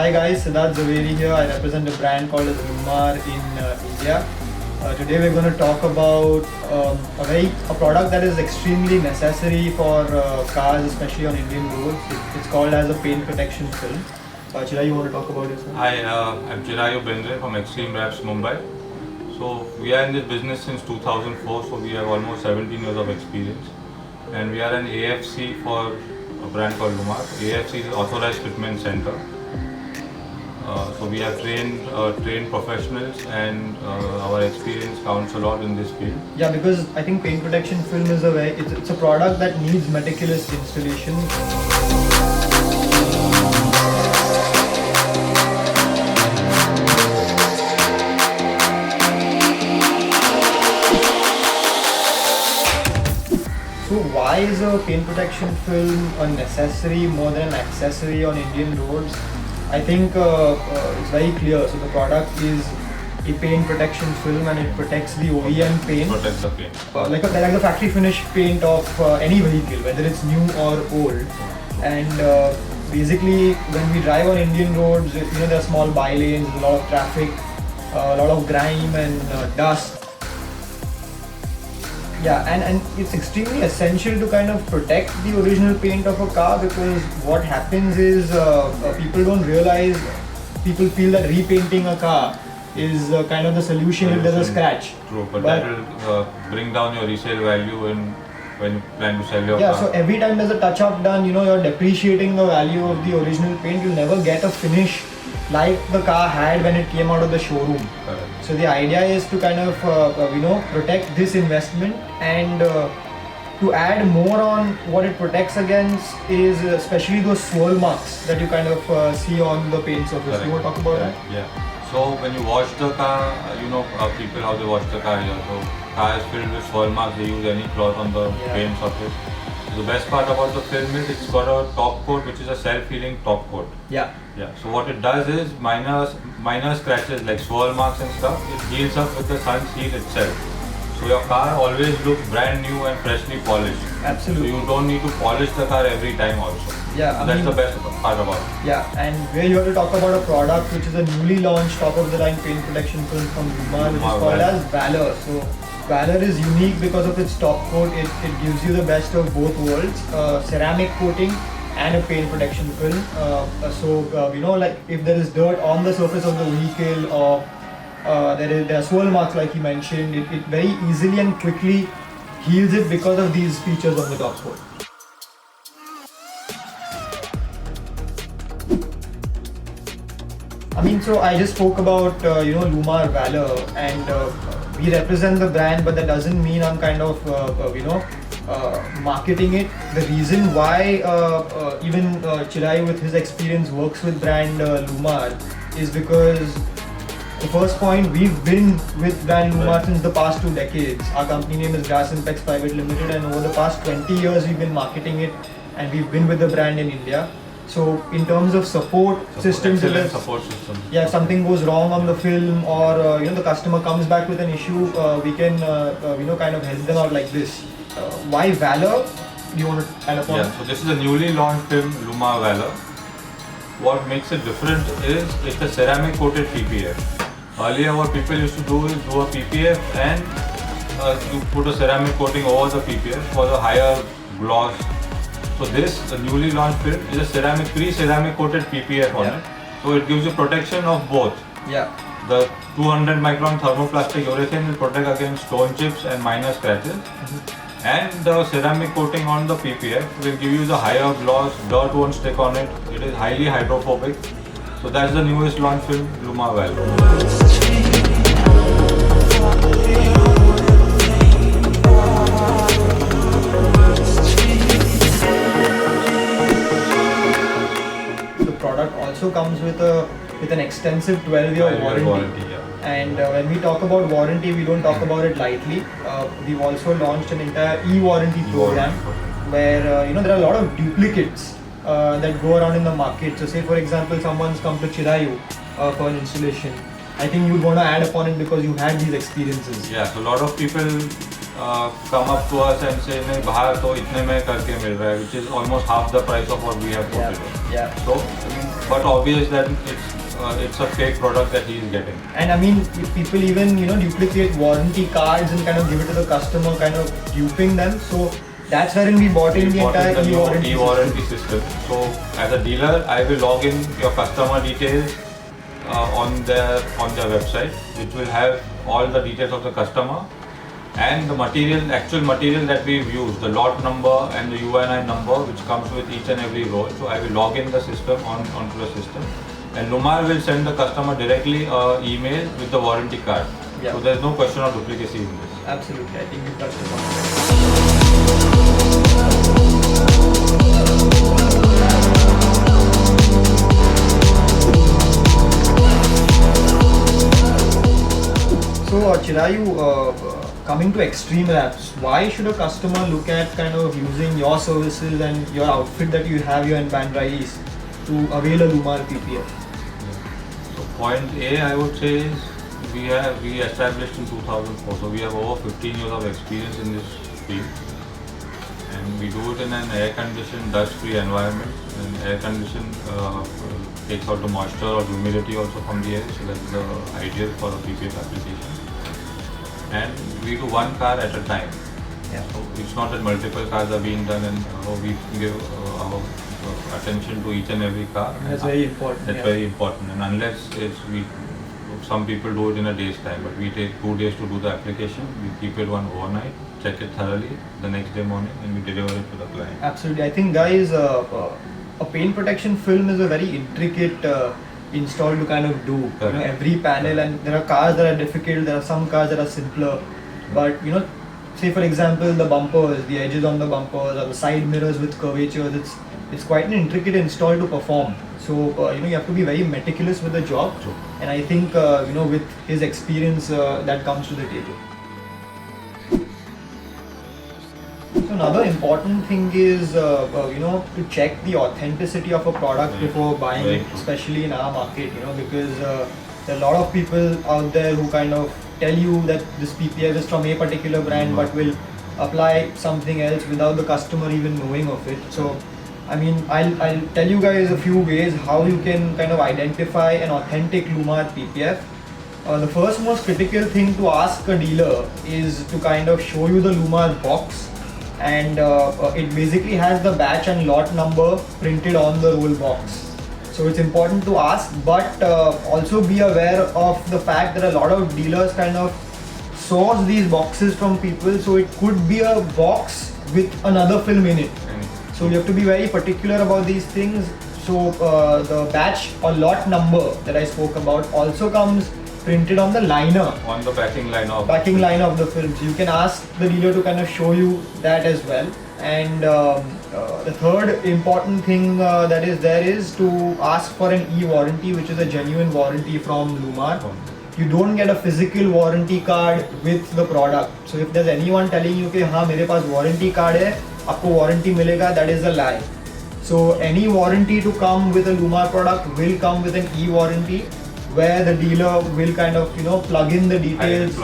Hi guys, Siddharth Zaveri here. I represent a brand called as Lumar in India. Today we're going to talk about a product that is extremely necessary for cars, especially on Indian roads. It's called as a paint protection film. Chirayu, you want to talk about it? Sir? Hi, I'm Chirayu Bendre from Extreme Wraps Mumbai. So we are in this business since 2004, so we have almost 17 years of experience. And we are an AFC for a brand called Lumar. AFC is Authorized Fitment Center. So we have trained professionals, and our experience counts a lot in this field. Yeah, because I think paint protection film is it's a product that needs meticulous installation. So why is a paint protection film a necessary more than an accessory on Indian roads? I think it's very clear. So the product is a paint protection film and it protects the OEM paint. Protects the paint. Like the factory finish paint of any vehicle, whether it's new or old. And basically when we drive on Indian roads, there are small bylanes, a lot of traffic, a lot of grime and dust. Yeah, and it's extremely essential to kind of protect the original paint of a car, because what happens is people don't realize, people feel that repainting a car is kind of the solution if there's a scratch. True, but that will bring down your resale value when you plan to sell your car. Yeah, so every time there's a touch-up done, you're depreciating the value of the original paint. You'll never get a finish like the car had when it came out of the showroom. Correct. So the idea is to kind of protect this investment, and to add more on what it protects against is especially those swirl marks that you kind of see on the paint surface. Correct. You want to talk about that? Yeah. So when you wash the car, people how they wash the car here. So car is filled with swirl marks. They use any cloth on the paint surface. The best part about the film is it's got a top coat which is a self-healing top coat. Yeah. Yeah. So what it does is minor scratches like swirl marks and stuff, it heals up with the sun's heat itself. So your car always looks brand new and freshly polished. Absolutely. So you don't need to polish the car every time also. Yeah. So that's the best part about it. Yeah, and we're here to talk about a product which is a newly launched top-of-the-line paint protection film from Lumar, which is called as Valor. So Valor is unique because of its top coat. It gives you the best of both worlds, ceramic coating and a paint protection film. Like if there is dirt on the surface of the vehicle, or there are swirl marks like you mentioned, it very easily and quickly heals it because of these features of the top coat. So I just spoke about Lumar Valor, and we represent the brand, but that doesn't mean I'm kind of marketing it. The reason why even Chirayu with his experience works with brand Lumar is because the first point, we've been with brand Lumar since the past 2 decades. Our company name is Grass Impex Private Limited, and over the past 20 years we've been marketing it, and we've been with the brand in India. So in terms of support systems, Support system. Yeah, if something goes wrong on the film, or the customer comes back with an issue, we can kind of help them out like this. Why Valor? Do you want to add upon? Yeah, so this is a newly launched film, Lumar Valor. What makes it different is it's a ceramic coated PPF. Earlier what people used to do is do a PPF and you put a ceramic coating over the PPF for the higher gloss. So the newly launched film is a pre-ceramic coated PPF on it. So it gives you protection of both. Yeah. The 200 micron thermoplastic urethane will protect against stone chips and minor scratches. And the ceramic coating on the PPF will give you the higher gloss, dirt won't stick on it. It is highly hydrophobic. So that's the newest launch film, Lumar Valor. Product also comes with an extensive 12-year warranty. And when we talk about warranty, we don't talk about it lightly. We've also launched an entire e-warranty program where there are a lot of duplicates that go around in the market. So say for example, someone's come to Chirayu for an installation, I think you'd want to add upon it because you had these experiences. Yeah, so a lot of people come up to us and say, नहीं बाहर तो इतने में करके मिल रहा है, which is almost half the price of what we have quoted. Yeah. So, but obvious that it's a fake product that he is getting. And I mean, if people even duplicate warranty cards and kind of give it to the customer, kind of duping them. So that's wherein we bought in the entire e-warranty system. So as a dealer, I will log in your customer details on their website, which will have all the details of the customer and the actual material that we've used, the lot number and the UNI number, which comes with each and every roll. So I will log in the system onto the system, and Lumar will send the customer directly an email with the warranty card. Yeah. So there's no question of duplicacy in this. Absolutely, I think you touched upon it. So Chirayu, coming to extreme wraps, why should a customer look at kind of using your services and your outfit that you have here in Band Rais to avail a Lumar PPF? So point A, I would say, is we established in 2004, so we have over 15 years of experience in this field, and we do it in an air-conditioned, dust-free environment. And air-conditioned takes out the moisture or humidity also from the air, so that's ideal for a PPF application. And we do one car at a time. Yeah. So it's not that multiple cars are being done and we give our attention to each and every car. That's very important. That's very important. And unless some people do it in a day's time, but we take 2 days to do the application. We keep it one overnight, check it thoroughly the next day morning, and we deliver it to the client. Absolutely. I think, guys, a paint protection film is a very intricate install to kind of do. Every panel, and there are cars that are difficult, there are some cars that are simpler. But say for example the bumpers, the edges on the bumpers, or the side mirrors with curvatures, it's quite an intricate install to perform. So you have to be very meticulous with the job. True. And I think with his experience that comes to the table. So another important thing is to check the authenticity of a product before buying it, especially in our market, because there are a lot of people out there who kind of tell you that this PPF is from a particular brand but will apply something else without the customer even knowing of it. So I mean, I'll tell you guys a few ways how you can kind of identify an authentic Lumar PPF. The first most critical thing to ask a dealer is to kind of show you the Lumar box, and it basically has the batch and lot number printed on the roll box. So it's important to ask, but also be aware of the fact that a lot of dealers kind of source these boxes from people, so it could be a box with another film in it. So you have to be very particular about these things. So the batch or lot number that I spoke about also comes printed on the liner. On the backing liner. Backing liner of the film. So you can ask the dealer to kind of show you that as well. And the third important thing that is there is to ask for an e-warranty, which is a genuine warranty from Lumar. You don't get a physical warranty card with the product. So if there's anyone telling you कि हाँ मेरे पास warranty card है, आपको warranty मिलेगा, that is a lie. So any warranty to come with a Lumar product will come with an e-warranty, where the dealer will kind of plug in the details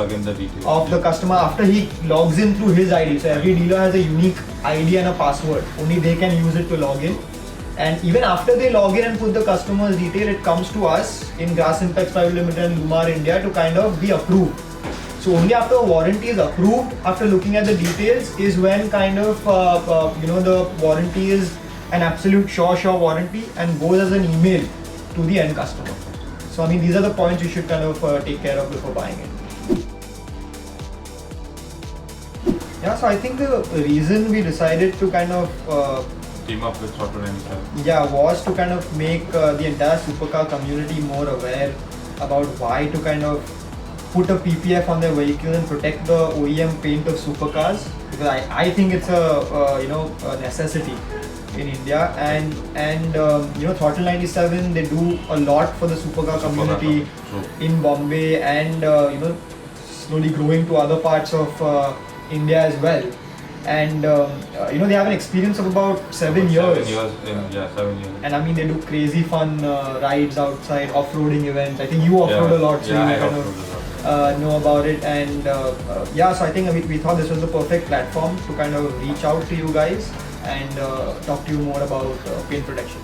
of the customer after he logs in through his ID. So every dealer has a unique ID and a password. Only they can use it to log in. And even after they log in and put the customer's detail, it comes to us in Grass Impex Private Limited and Lumar India to kind of be approved. So only after a warranty is approved, after looking at the details, is when kind of the warranty is an absolute sure warranty and goes as an email to the end customer. So I mean, these are the points you should kind of take care of before buying it. Yeah, so I think the reason we decided to kind of team up with Throttle 97. Yeah, was to kind of make the entire supercar community more aware about why to kind of put a PPF on their vehicle and protect the OEM paint of supercars, because I think it's a necessity in India, and Throttle 97, they do a lot for the supercar community in Bombay and slowly growing to other parts of India as well. and you know, they have an experience of about 7 years. 7 years, yeah, 7 years. And I mean, they do crazy fun rides outside, off-roading events. I think you off-road a lot, so yeah, you I kind off-road a lot. of know about it. And yeah, so I think we thought this was the perfect platform to kind of reach out to you guys and talk to you more about paint protection.